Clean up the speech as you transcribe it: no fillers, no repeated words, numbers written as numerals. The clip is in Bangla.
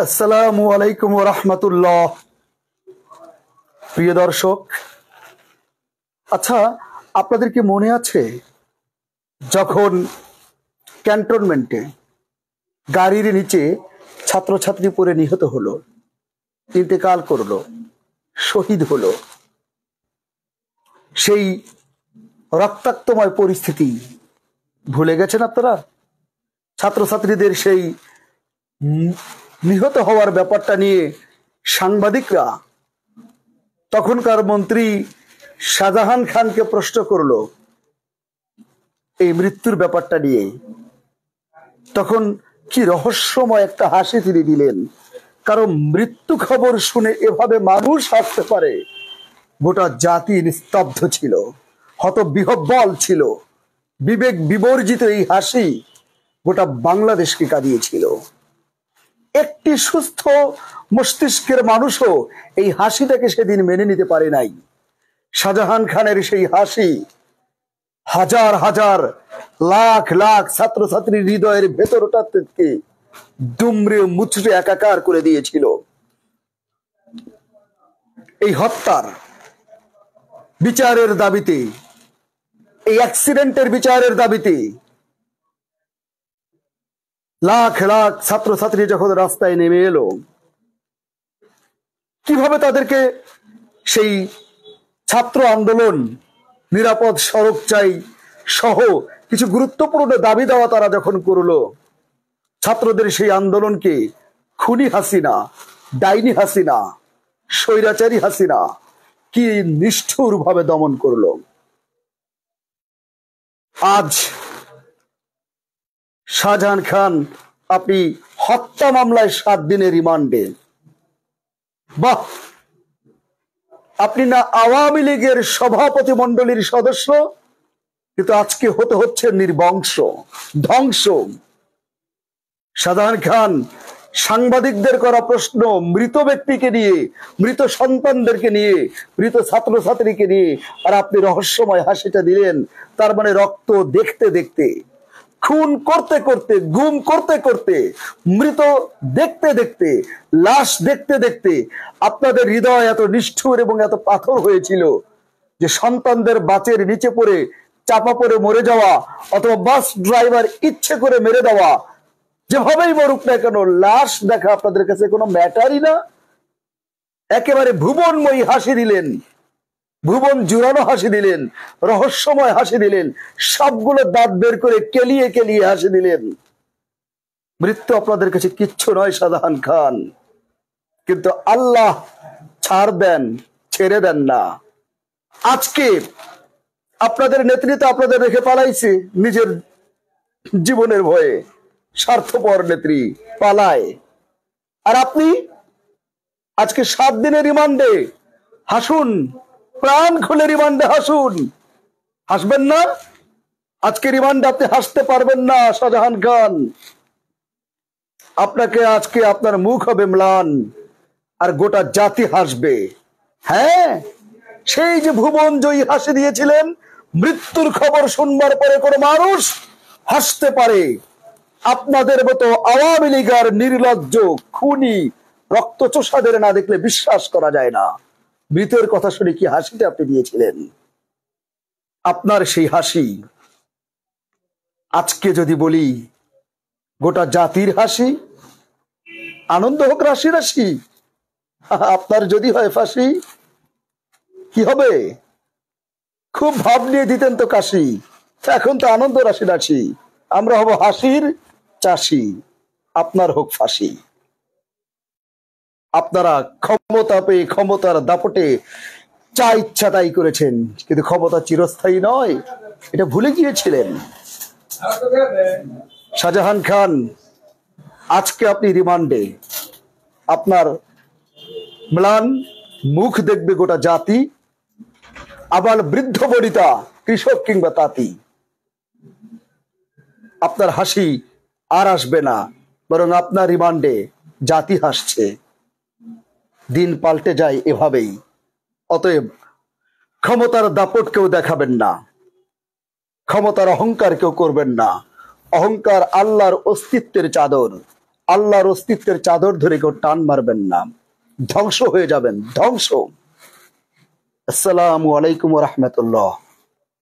আসসালামু আলাইকুম ওয়া রাহমাতুল্লাহ। প্রিয় দর্শক, আচ্ছা, আপনাদের কি মনে আছে যখন ক্যান্টনমেন্টে গাড়ির নিচে ছাত্রছাত্রী পড়ে নিহত হলো, ইন্তেকাল করলো, শহীদ হলো, সেই রক্তাক্তময় পরিস্থিতি ভুলে গেছেন আপনারা? ছাত্রছাত্রীদের সেই নিহত হওয়ার ব্যাপারটা নিয়ে সাংবাদিকরা তখনকার মন্ত্রী শাহজাহান খানকে প্রশ্ন করলো এই মৃত্যুর ব্যাপারটা নিয়ে। তখন কি রহস্যময় একটা হাসি তিনি দিলেন, কারণ মৃত্যু খবর শুনে এভাবে মানুষ হাসতে পারে। গোটা জাতি নিস্তব্ধ ছিল, হতবিহ্বল ছিল। বিবেক বিবর্জিত এই হাসি গোটা বাংলাদেশকে কাঁদিয়েছিল। একটি সুস্থ মস্তিষ্কের মানুষও এই হাসিটাকে সেদিন মেনে নিতে পারে নাই। শাহজাহান খানের সেই হাসি হাজার হাজার লাখ লাখ ছাত্রছাত্রীর হৃদয়ের ভেতরটা থেকে দুমড়ে মুচড়ে একাকার করে দিয়েছিল। এই হত্যার বিচারের দাবিতে, এই অ্যাক্সিডেন্টের বিচারের দাবিতে লাখ লাখ ছাত্রছাত্রী যখন রাস্তায় নেমে এলো, কিভাবে তাদেরকে সেই ছাত্র আন্দোলন, নিরাপদ সড়ক চাই সহ কিছু গুরুত্বপূর্ণ দাবি দেওয়া তারা যখন করলো, ছাত্রদের সেই আন্দোলনকে খুনি হাসিনা, ডাইনি হাসিনা, স্বৈরাচারী হাসিনা কি নিষ্ঠুর ভাবে দমন করলো। আজ শাহজাহান খান আপনি হত্যা মামলায় 7 দিনের রিমান্ডে। বাহ! আপনি না আওয়ামী লীগের সভাপতি মন্ডলীর সদস্য, কিন্তু আজকে হতে হচ্ছে নির্বংশ, ধ্বংস। শাহজাহান খান সাংবাদিকদের করা প্রশ্ন, মৃত ব্যক্তিকে নিয়ে, মৃত সন্তানদেরকে নিয়ে, মৃত ছাত্রছাত্রীকে নিয়ে, আর আপনি রহস্যময় হাসিটা দিলেন। তার মানে রক্ত দেখতে দেখতে, খুন করতে করতে, গুম করতে করতে, মৃত দেখতে দেখতে, লাশ দেখতে দেখতে আপনাদের হৃদয় এত নিষ্ঠুর এবং এত পাথর হয়েছিল যে সন্তানদের বাঁচের নিচে পড়ে চাপা পড়ে মরে যাওয়া, অথবা বাস ড্রাইভার ইচ্ছে করে মেরে দেওয়া, যেভাবেই মরুক না কেন, লাশ দেখা আপনাদের কাছে কোনো ম্যাটারই না। একেবারে ভুবনময়ী হাসি দিলেন, ভুবন জুড়ানো হাসি দিলেন, রহস্যময় হাসি দিলেন, সবগুলো দাঁত বের করে কেলিয়ে কেলিয়ে হাসি দিলেন। মৃত্যু আপনাদের কাছে কিচ্ছু নয় শাহজাহান খান, কিন্তু আল্লাহ ছাড় দেন, ছেড়ে দেন না। আজকে আপনাদের নেতৃত্ব আপনাদের রেখে পালাইছে নিজের জীবনের ভয়ে। স্বার্থপর নেত্রী পালায়, আর আপনি আজকে 7 দিনের রিমান্ডে। হাসুন, প্রাণ খুলে রিমান্ডে হাসুন। হাসবেন না? আজকে রিমান্ডে আপনি হাসতে পারবেন না শাহজাহান খান। আপনাকে আজকে আপনার মুখ হবে ম্লান, আর গোটা জাতি হাসবে। হ্যাঁ, সেই যে ভুবন জয়ী হাসি দিয়েছিলেন, মৃত্যুর খবর শুনবার পরে কোনো মানুষ হাসতে পারে। আপনাদের মতো আওয়ামী লীগের নির্লজ্জ, খুনি, রক্তচোষাদের না দেখলে বিশ্বাস করা যায় না। মৃতের কথা শুনে কি হাসিটা আপনি দিয়েছিলেন, আপনার সেই হাসি আজকে যদি বলি গোটা জাতির হাসি, আনন্দ হোক রাশি রাশি, আপনার যদি হয় ফাঁসি, কি হবে? খুব ভাব নিয়ে দিতেন তো কাশি, এখন তো আনন্দ রাশি রাশি, আমরা হব হাসির চাষি, আপনার হোক ফাঁসি। আপনারা ক্ষমতা পেয়ে ক্ষমতার দাপটে যা ইচ্ছা তাই করেছেন, কিন্তু ক্ষমতা চিরস্থায়ী নয়, এটা ভুলে গিয়েছিলেন। শাহজাহান খান, আজকে আপনি রিমান্ডে। আপনার ম্লান মুখ দেখবে গোটা জাতি, আবার বৃদ্ধ বনিতা, কৃষক কিংবা তাঁতি। আপনার হাসি আর আসবে না, বরং আপনার রিমান্ডে জাতি হাসছে। দিন পাল্টে যায় এভাবেই। অতএব ক্ষমতার দাপট কেউ দেখাবেন না, ক্ষমতার অহংকার কেউ করবেন না। অহংকার আল্লাহর অস্তিত্বের চাদর, আল্লাহর অস্তিত্বের চাদর ধরে কেউ টান মারবেন না, ধ্বংস হয়ে যাবেন, ধ্বংস। আসসালামু আলাইকুম ওয়া রাহমাতুল্লাহ।